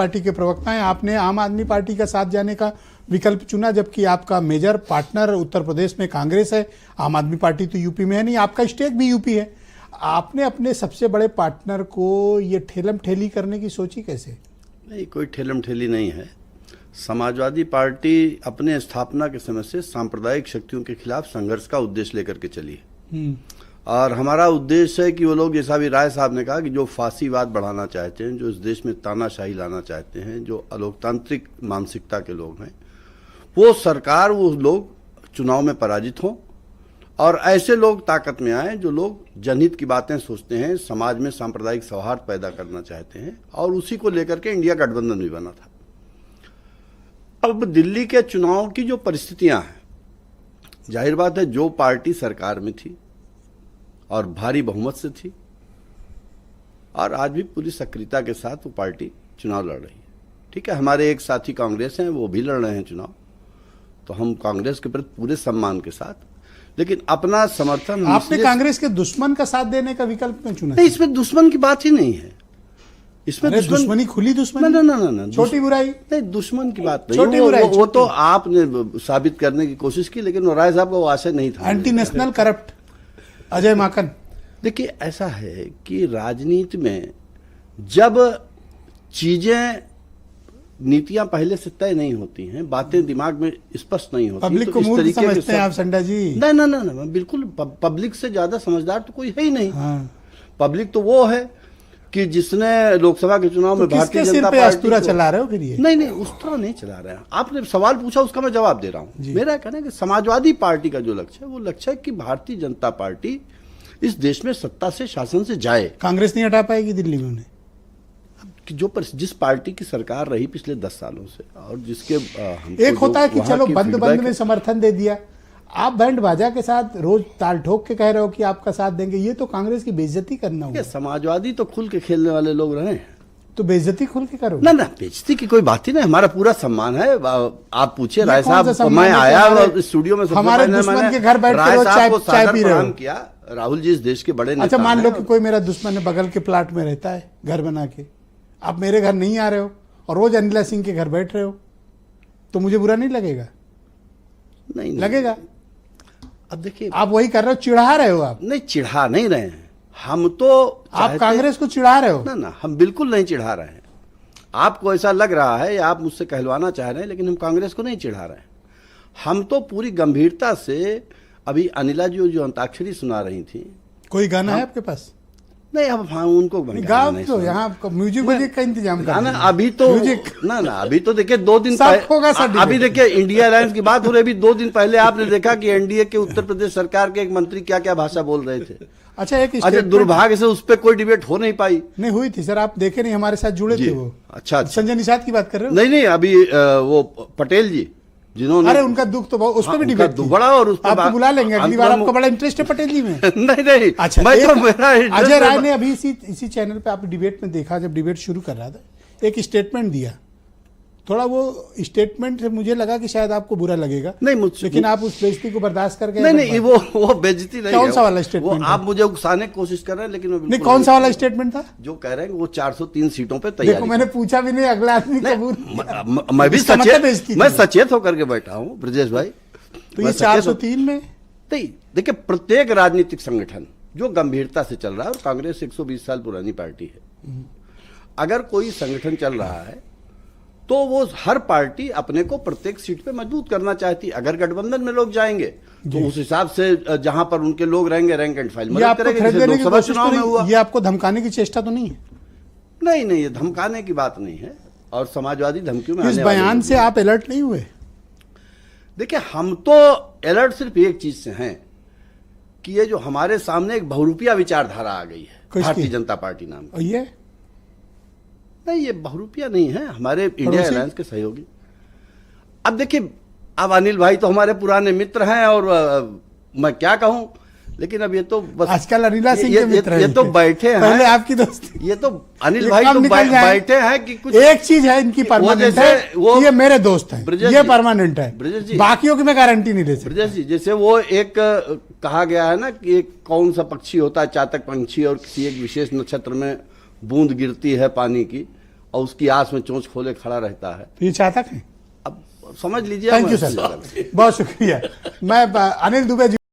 Party के प्रवक्ता हैं। आपने आम आदमी पार्टी का साथ जाने का विकल्प चुना, जबकि आपका मेजर पार्टनर उत्तर प्रदेश में कांग्रेस है। आम आदमी पार्टी तो यूपी में है नहीं, आपका स्टेक भी यूपी है। आपने अपने सबसे बड़े पार्टनर को ये ठेलम ठेली करने की सोची कैसे? नहीं, कोई ठेलम ठेली नहीं है। समाजवादी पार्टी अपने स्थापना के समय से सांप्रदायिक शक्तियों के खिलाफ संघर्ष का उद्देश्य लेकर के चली है। और हमारा उद्देश्य है कि वो लोग, जैसा भी राय साहब ने कहा, कि जो फांसीवाद बढ़ाना चाहते हैं, जो इस देश में तानाशाही लाना चाहते हैं, जो अलोकतांत्रिक मानसिकता के लोग हैं, वो सरकार, वो लोग चुनाव में पराजित हों और ऐसे लोग ताकत में आए जो लोग जनहित की बातें सोचते हैं, समाज में सांप्रदायिक सौहार्द पैदा करना चाहते हैं। और उसी को लेकर के इंडिया गठबंधन भी बना था। अब दिल्ली के चुनाव की जो परिस्थितियां हैं, जाहिर बात है जो पार्टी सरकार में थी और भारी बहुमत से थी, और आज भी पूरी सक्रियता के साथ वो पार्टी चुनाव लड़ रही है। ठीक है, हमारे एक साथी कांग्रेस हैं, वो भी लड़ रहे हैं चुनाव, तो हम कांग्रेस के प्रति पूरे सम्मान के साथ, लेकिन अपना समर्थन आपने कांग्रेस के दुश्मन का साथ देने का विकल्प में चुना? नहीं, इसमें दुश्मन की बात ही नहीं है। इसमें दुश्मनी, खुली दुश्मनी, ना, छोटी बुराई नहीं, दुश्मन की बात नहीं। छोटी बुराई, वो तो आपने साबित करने की कोशिश की, लेकिन वो राय साहब का वो आशय नहीं था। Anti national corrupt Ajay Maken. देखिए, ऐसा है कि राजनीति में जब चीजें, नीतियां पहले से तय नहीं होती हैं, बातें दिमाग में स्पष्ट नहीं होती, पब्लिक को मूर्ख समझते हैं आप संडा जी? ना, बिल्कुल पब्लिक से ज्यादा समझदार तो कोई है ही नहीं। हाँ। पब्लिक तो वो है कि जिसने लोकसभा के चुनाव में भारतीय जनता पार्टी अस्तूरा चला रहे हो फिर ये? नहीं, उस तरह नहीं चला रहे हैं। आपने सवाल पूछा, उसका मैं जवाब दे रहा हूं। मेरा कहना है कि समाजवादी पार्टी का जो लक्ष्य है, वो लक्ष्य है कि भारतीय जनता पार्टी इस देश में सत्ता से, शासन से जाए। कांग्रेस नहीं हटा पाएगी दिल्ली में उन्हें? जिस पार्टी की सरकार रही पिछले 10 सालों से, और जिसके एक होता है कि चलो बंद में समर्थन दे दिया, आप बैंड बाजा के साथ रोज ताल ठोक के कह रहे हो कि आपका साथ देंगे, ये तो कांग्रेस की बेइज्जती करना होगा। समाजवादी तो खुल के खेलने वाले लोग रहे हैं, तो बेइज्जती खुल के करो ना। बेइज्जती की कोई बात ही नहीं, हमारा पूरा सम्मान है। आप पूछिए राय साहब, मैं आया स्टूडियो में, हमारे दुश्मन के घर बैठ के चाय पी रहे हो। किया राहुल जी इस देश के बड़े नेता। अच्छा, मान लो कि कोई मेरा दुश्मन है, बगल के प्लाट में रहता है घर बना के, आप मेरे घर नहीं आ रहे हो और रोज अनिला सिंह के घर बैठ रहे हो, तो मुझे बुरा नहीं लगेगा? नहीं लगेगा। अब देखिए, आप वही कर रहे हो, चिढ़ा रहे हो आप। नहीं, चिढ़ा नहीं रहे हैं हम तो। आप कांग्रेस को चिढ़ा रहे हो? ना, हम बिल्कुल नहीं चिढ़ा रहे हैं। आपको ऐसा लग रहा है या आप मुझसे कहलवाना चाह रहे हैं, लेकिन हम कांग्रेस को नहीं चिढ़ा रहे हैं। हम तो पूरी गंभीरता से, अभी अनिला जी जो अंताक्षरी सुना रही थी, कोई गाना है आपके पास? नहीं, अब हाँ, उनको गाओ तो, यहाँ म्यूजिक का इंतजाम करना। ना अभी तो ना, अभी तो देखिए 2 दिन अभी देखिए इंडिया अलायंस की बात हो रही। अभी 2 दिन पहले आपने देखा कि एनडीए के उत्तर प्रदेश सरकार के एक मंत्री क्या क्या भाषा बोल रहे थे। अच्छा, दुर्भाग्य से उस पर कोई डिबेट हो नहीं पाई। नहीं हुई थी सर, आप देखे नहीं, हमारे साथ जुड़े थे वो। अच्छा, संजय निषाद की बात कर रहे हो? नहीं, अभी वो पटेल जी, जिन्होंने, अरे उनका दुख तो बहुत, उस पर भी डिबेट थी बड़ा, और उस पर आपको बुला लेंगे अगली बार। आपको बड़ा इंटरेस्ट है पटेल जी में? नहीं। अच्छा, अजय राय ने अभी इसी चैनल पे आप डिबेट में देखा, जब डिबेट शुरू कर रहा था, एक स्टेटमेंट दिया। थोड़ा वो स्टेटमेंट से मुझे लगा कि शायद आपको बुरा लगेगा, नहीं मुझसे, लेकिन आप उस बेइज्जती को बर्दाश्त करके। नहीं, वो बेइज्जती नहीं। कौन सा वाला स्टेटमेंट? आप मुझे उकसाने की कोशिश कर रहे हैं, लेकिन नहीं, कौन सा वाला स्टेटमेंट था जो कह रहे हैं वो 403 सीटों पे तैयारी? देखो, मैंने पूछा भी नहीं, अगला आदमी कबूल। मैं भी सचेत होकर के बैठा हूँ ब्रजेश भाई। तो ये 403 में नहीं, देखिए, प्रत्येक राजनीतिक संगठन जो गंभीरता से चल रहा है, और कांग्रेस 120 साल पुरानी पार्टी है, अगर कोई संगठन चल रहा है तो वो हर पार्टी अपने को प्रत्येक सीट पे मजबूत करना चाहती है। अगर गठबंधन में लोग जाएंगे तो उस हिसाब से जहां पर उनके लोग रहेंगे, रैंक एंड फाइल मदद करेंगे। लोकसभा चुनाव में हुआ। ये आपको धमकाने की चेष्टा तो नहीं है? नहीं, ये धमकाने की बात नहीं है, और समाजवादी धमकियों में इस बयान से आप अलर्ट नहीं हुए? देखिए, हम तो अलर्ट सिर्फ एक चीज से हैं कि ये जो हमारे सामने एक बहुरूपिया विचारधारा आ गई है, भारतीय जनता पार्टी नाम की। ये नहीं, ये बहुरूपिया नहीं है, हमारे इंडिया अलायंस के सहयोगी। अब देखिए, अब अनिल भाई तो हमारे पुराने मित्र हैं, और मैं क्या कहूं, लेकिन अब ये तो बस आजकल अनिला सिंह के मित्र हैं। ये तो बैठे हैं, पहले आपकी दोस्ती। ये तो अनिल भाई तो बैठे हैं कि कुछ एक चीज है इनकी परमानेंट है, ये मेरे दोस्त हैं, ये परमानेंट है, ब्रजेश जी, बाकियों की मैं गारंटी नहीं दे सकता। ब्रजेश जी, जैसे वो एक कहा गया है ना कि एक कौन सा पक्षी होता है, चातक पंछी, और किसी एक विशेष नक्षत्र में बूंद गिरती है पानी की, और उसकी आस में चोंच खोले खड़ा रहता है। तो ये चाहता है। अब समझ लीजिए। थैंक यू सर, बहुत शुक्रिया। मैं अनिल दुबे जी